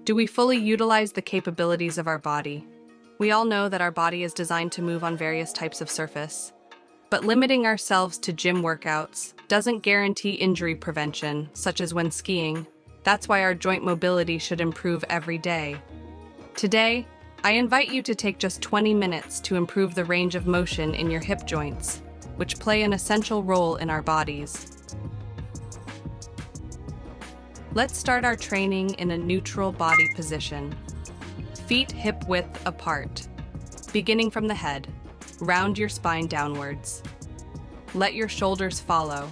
Do we fully utilize the capabilities of our body? We all know that our body is designed to move on various types of surface, but limiting ourselves to gym workouts doesn't guarantee injury prevention, such as when skiing. That's why our joint mobility should improve every day. Today, I invite you to take just 20 minutes to improve the range of motion in your hip joints, which play an essential role in our bodies. Let's start our training in a neutral body position. Feet hip-width apart. Beginning from the head, round your spine downwards. Let your shoulders follow,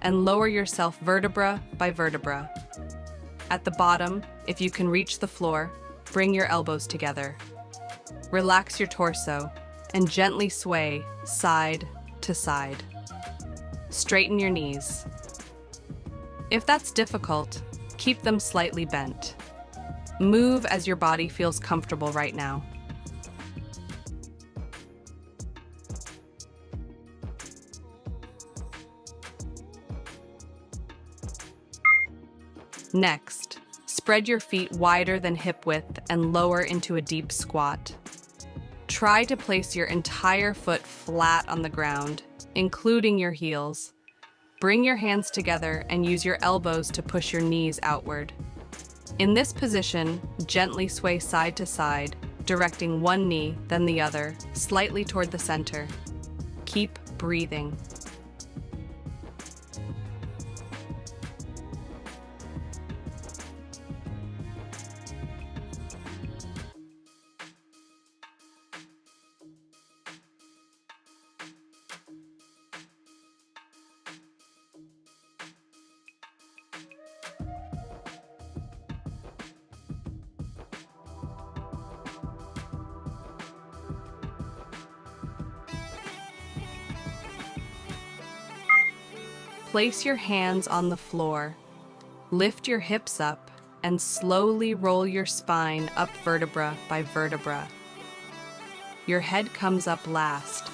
and lower yourself vertebra by vertebra. At the bottom, if you can reach the floor, bring your elbows together. Relax your torso, and gently sway side to side. Straighten your knees. If that's difficult, keep them slightly bent. Move as your body feels comfortable right now. Next, spread your feet wider than hip width and lower into a deep squat. Try to place your entire foot flat on the ground, including your heels. Bring your hands together and use your elbows to push your knees outward. In this position, gently sway side to side, directing one knee, then the other, slightly toward the center. Keep breathing. Place your hands on the floor. Lift your hips up and slowly roll your spine up vertebra by vertebra. Your head comes up last.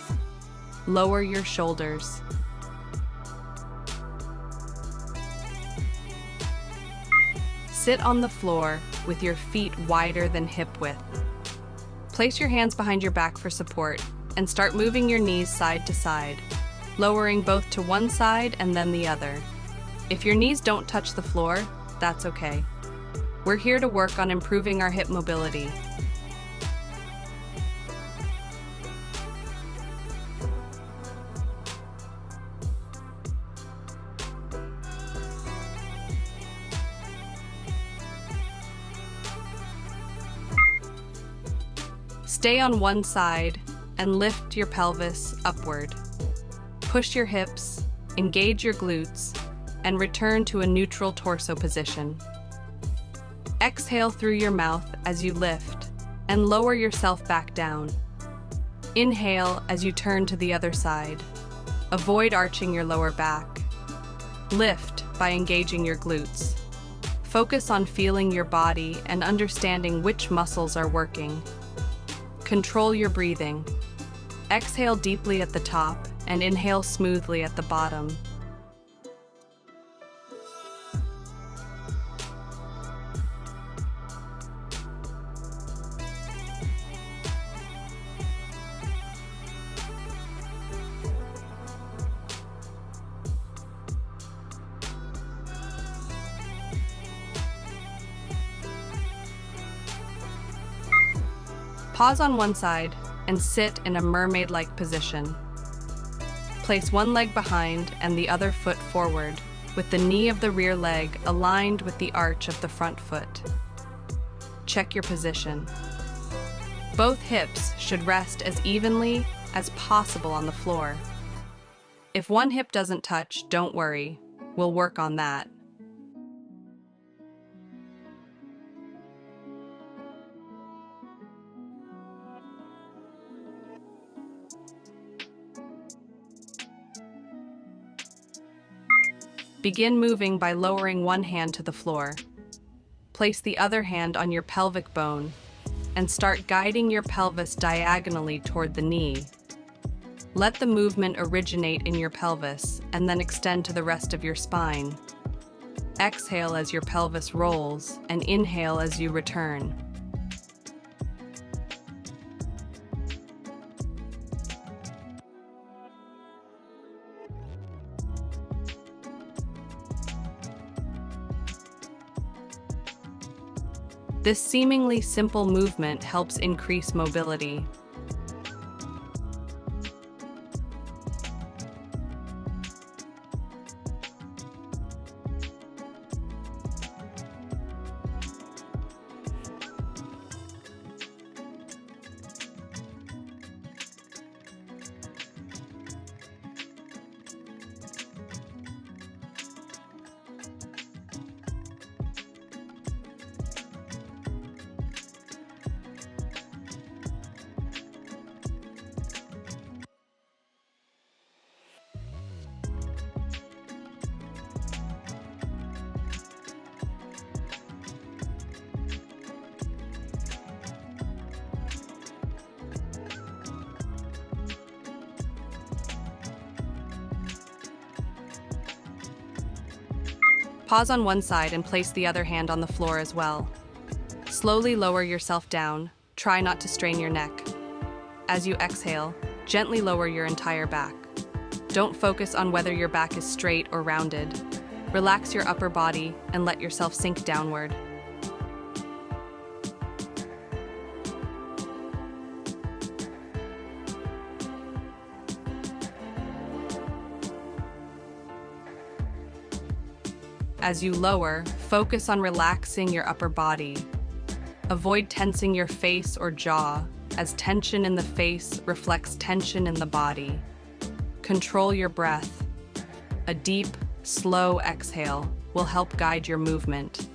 Lower your shoulders. Sit on the floor with your feet wider than hip width. Place your hands behind your back for support and start moving your knees side to side, lowering both to one side and then the other. If your knees don't touch the floor, that's okay. We're here to work on improving our hip mobility. Stay on one side and lift your pelvis upward. Push your hips, engage your glutes, and return to a neutral torso position. Exhale through your mouth as you lift and lower yourself back down. Inhale as you turn to the other side. Avoid arching your lower back. Lift by engaging your glutes. Focus on feeling your body and understanding which muscles are working. Control your breathing. Exhale deeply at the top and inhale smoothly at the bottom. Pause on one side and sit in a mermaid-like position. Place one leg behind and the other foot forward, with the knee of the rear leg aligned with the arch of the front foot. Check your position. Both hips should rest as evenly as possible on the floor. If one hip doesn't touch, don't worry. We'll work on that. Begin moving by lowering one hand to the floor. Place the other hand on your pelvic bone and start guiding your pelvis diagonally toward the knee. Let the movement originate in your pelvis and then extend to the rest of your spine. Exhale as your pelvis rolls, and inhale as you return. This seemingly simple movement helps increase mobility. Pause on one side and place the other hand on the floor as well. Slowly lower yourself down. Try not to strain your neck. As you exhale, gently lower your entire back. Don't focus on whether your back is straight or rounded. Relax your upper body and let yourself sink downward. As you lower, focus on relaxing your upper body. Avoid tensing your face or jaw, as tension in the face reflects tension in the body. Control your breath. A deep, slow exhale will help guide your movement.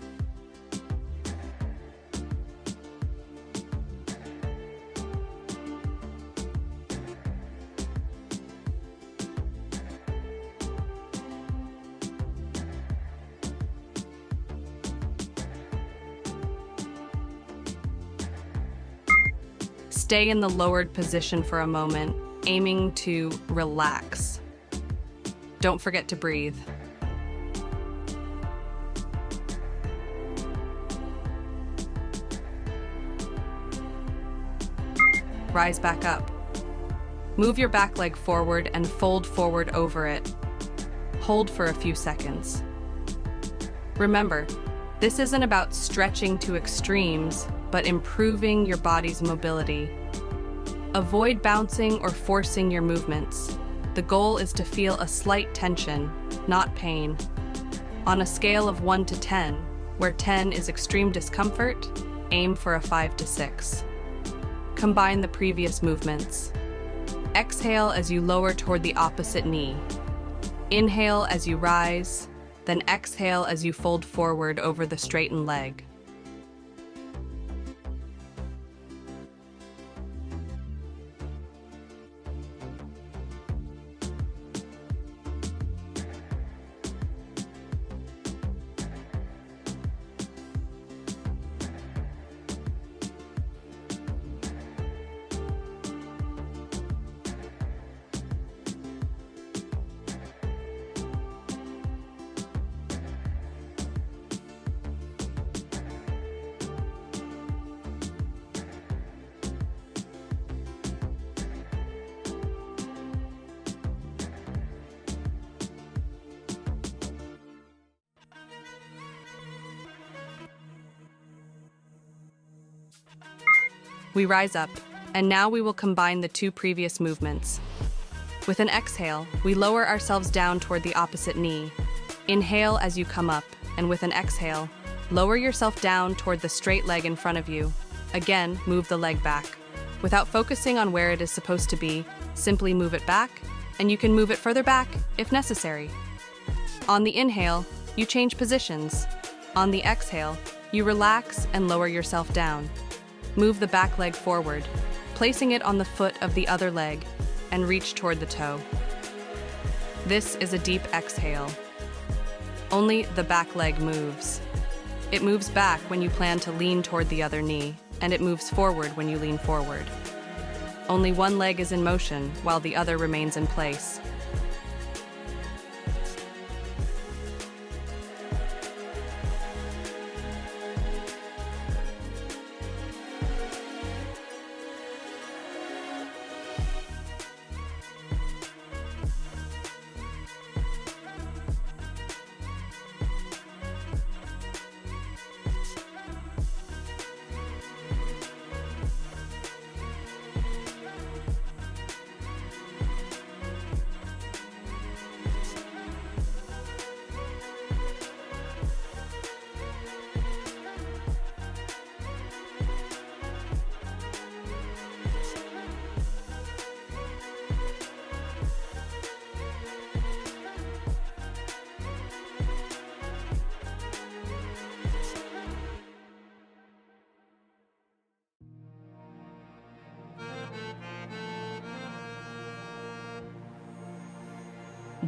Stay in the lowered position for a moment, aiming to relax. Don't forget to breathe. Rise back up. Move your back leg forward and fold forward over it. Hold for a few seconds. Remember, this isn't about stretching to extremes, but improving your body's mobility. Avoid bouncing or forcing your movements. The goal is to feel a slight tension, not pain. On a scale of 1 to 10, where 10 is extreme discomfort, aim for a 5 to 6. Combine the previous movements. Exhale as you lower toward the opposite knee. Inhale as you rise, then exhale as you fold forward over the straightened leg. We rise up, and now we will combine the two previous movements. With an exhale, we lower ourselves down toward the opposite knee. Inhale as you come up, and with an exhale, lower yourself down toward the straight leg in front of you. Again, move the leg back. Without focusing on where it is supposed to be, simply move it back, and you can move it further back if necessary. On the inhale, you change positions. On the exhale, you relax and lower yourself down. Move the back leg forward, placing it on the foot of the other leg, and reach toward the toe. This is a deep exhale. Only the back leg moves. It moves back when you plan to lean toward the other knee, and it moves forward when you lean forward. Only one leg is in motion while the other remains in place.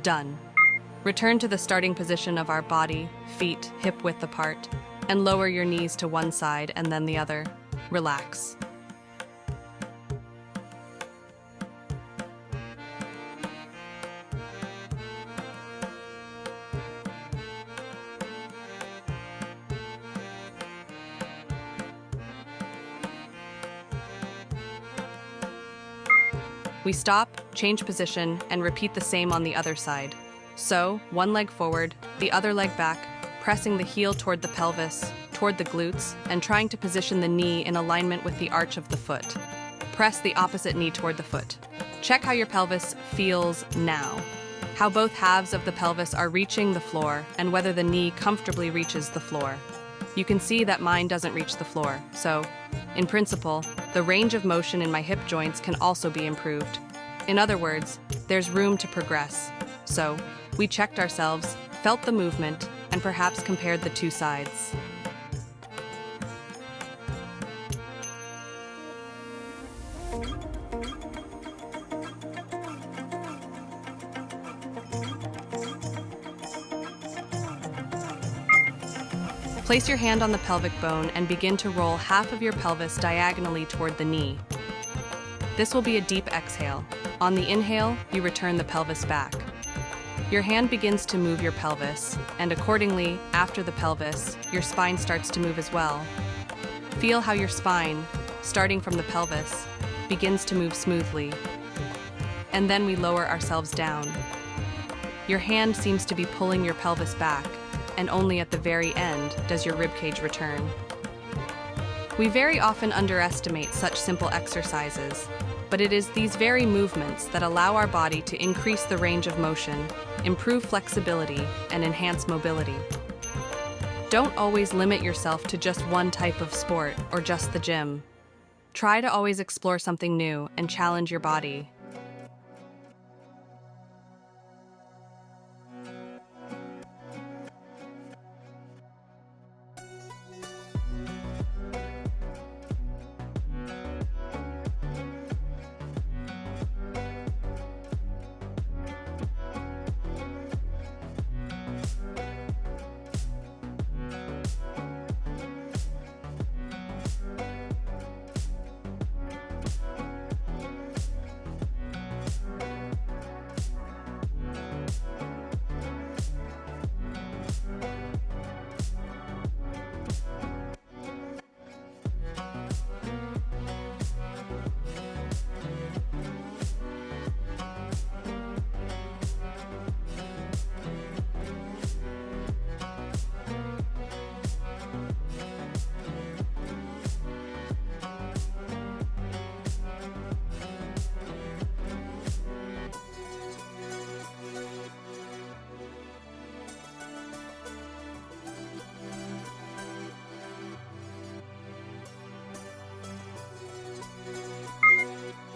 Done. Return to the starting position of our body, feet hip width apart, and lower your knees to one side and then the other. Relax. We stop, change position, and repeat the same on the other side. So, one leg forward, the other leg back, pressing the heel toward the pelvis, toward the glutes, and trying to position the knee in alignment with the arch of the foot. Press the opposite knee toward the foot. Check how your pelvis feels now. How both halves of the pelvis are reaching the floor and whether the knee comfortably reaches the floor. You can see that mine doesn't reach the floor, so, in principle, the range of motion in my hip joints can also be improved. In other words, there's room to progress. So, we checked ourselves, felt the movement, and perhaps compared the two sides. Place your hand on the pelvic bone and begin to roll half of your pelvis diagonally toward the knee. This will be a deep exhale. On the inhale, you return the pelvis back. Your hand begins to move your pelvis, and accordingly, after the pelvis, your spine starts to move as well. Feel how your spine, starting from the pelvis, begins to move smoothly. And then we lower ourselves down. Your hand seems to be pulling your pelvis back, and only at the very end does your ribcage return. We very often underestimate such simple exercises, but it is these very movements that allow our body to increase the range of motion, improve flexibility, and enhance mobility. Don't always limit yourself to just one type of sport or just the gym. Try to always explore something new and challenge your body.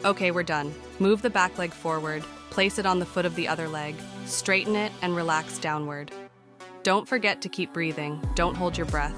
Okay, we're done. Move the back leg forward, place it on the foot of the other leg, straighten it, and relax downward. Don't forget to keep breathing. Don't hold your breath.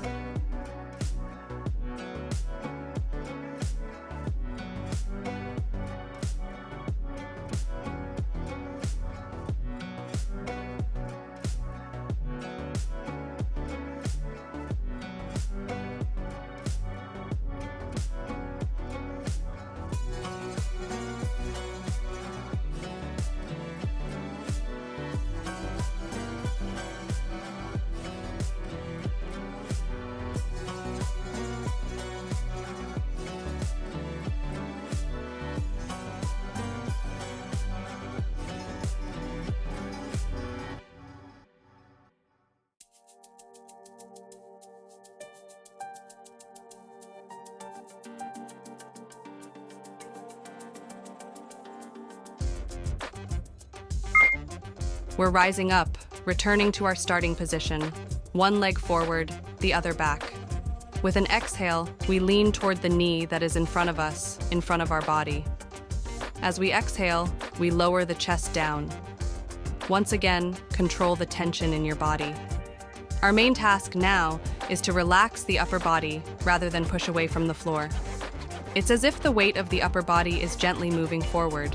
We're rising up, returning to our starting position. One leg forward, the other back. With an exhale, we lean toward the knee that is in front of us, in front of our body. As we exhale, we lower the chest down. Once again, control the tension in your body. Our main task now is to relax the upper body rather than push away from the floor. It's as if the weight of the upper body is gently moving forward.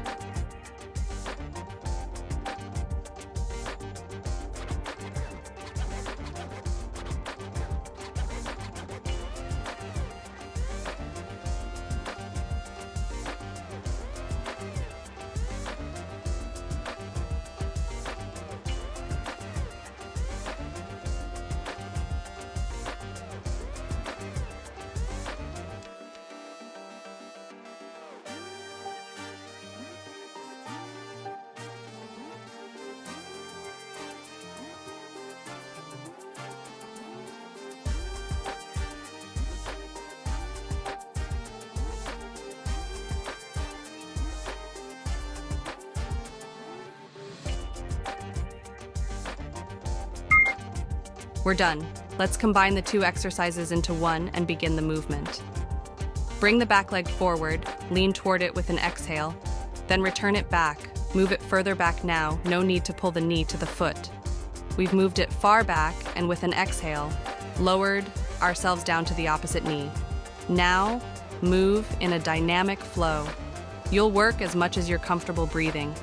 We're done. Let's combine the two exercises into one and begin the movement. Bring the back leg forward, lean toward it with an exhale, then return it back. Move it further back now, no need to pull the knee to the foot. We've moved it far back and with an exhale, lowered ourselves down to the opposite knee. Now, move in a dynamic flow. You'll work as much as you're comfortable breathing,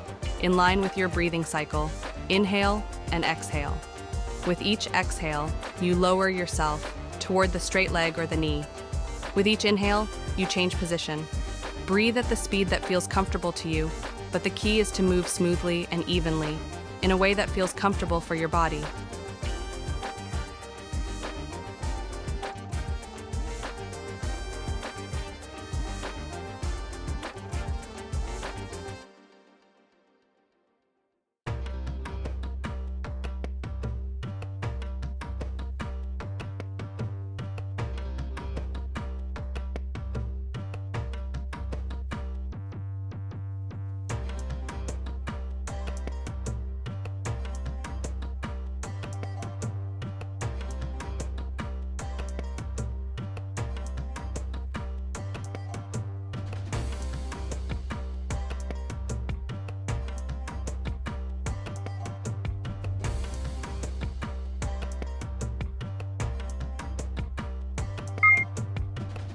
in line with your breathing cycle. Inhale and exhale. With each exhale, you lower yourself toward the straight leg or the knee. With each inhale, you change position. Breathe at the speed that feels comfortable to you, but the key is to move smoothly and evenly, in a way that feels comfortable for your body.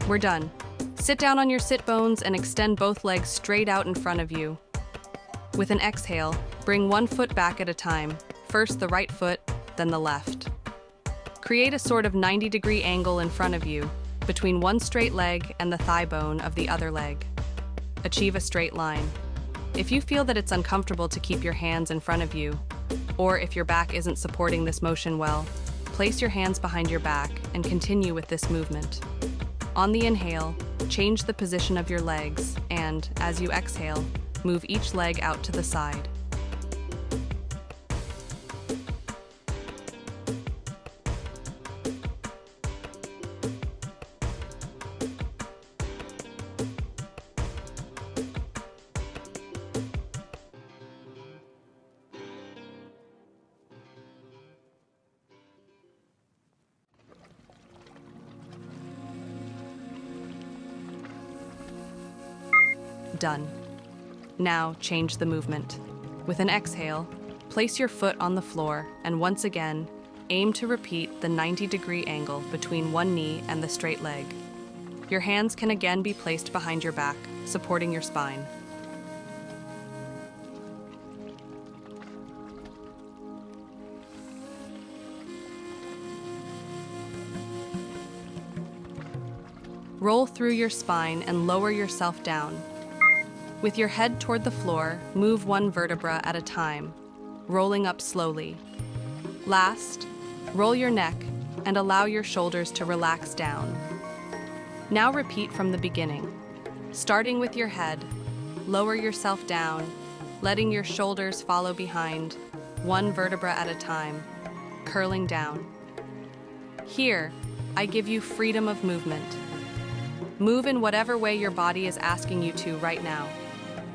We're done. Sit down on your sit bones and extend both legs straight out in front of you. With an exhale, bring one foot back at a time, first the right foot, then the left. Create a sort of 90-degree angle in front of you, between one straight leg and the thigh bone of the other leg. Achieve a straight line. If you feel that it's uncomfortable to keep your hands in front of you, or if your back isn't supporting this motion well, place your hands behind your back and continue with this movement. On the inhale, change the position of your legs and, as you exhale, move each leg out to the side. Done. Now change the movement. With an exhale, place your foot on the floor and once again, aim to repeat the 90-degree angle between one knee and the straight leg. Your hands can again be placed behind your back, supporting your spine. Roll through your spine and lower yourself down. With your head toward the floor, move one vertebra at a time, rolling up slowly. Last, roll your neck and allow your shoulders to relax down. Now repeat from the beginning. Starting with your head, lower yourself down, letting your shoulders follow behind, one vertebra at a time, curling down. Here, I give you freedom of movement. Move in whatever way your body is asking you to right now.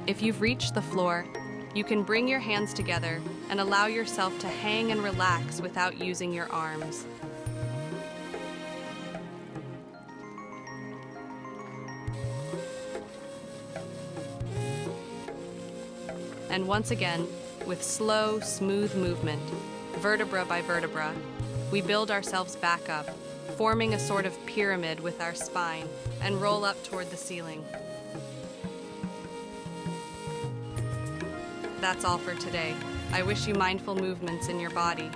If you've reached the floor, you can bring your hands together and allow yourself to hang and relax without using your arms. And once again, with slow, smooth movement, vertebra by vertebra, we build ourselves back up, forming a sort of pyramid with our spine, and roll up toward the ceiling. That's all for today. I wish you mindful movements in your body.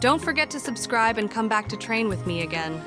Don't forget to subscribe and come back to train with me again.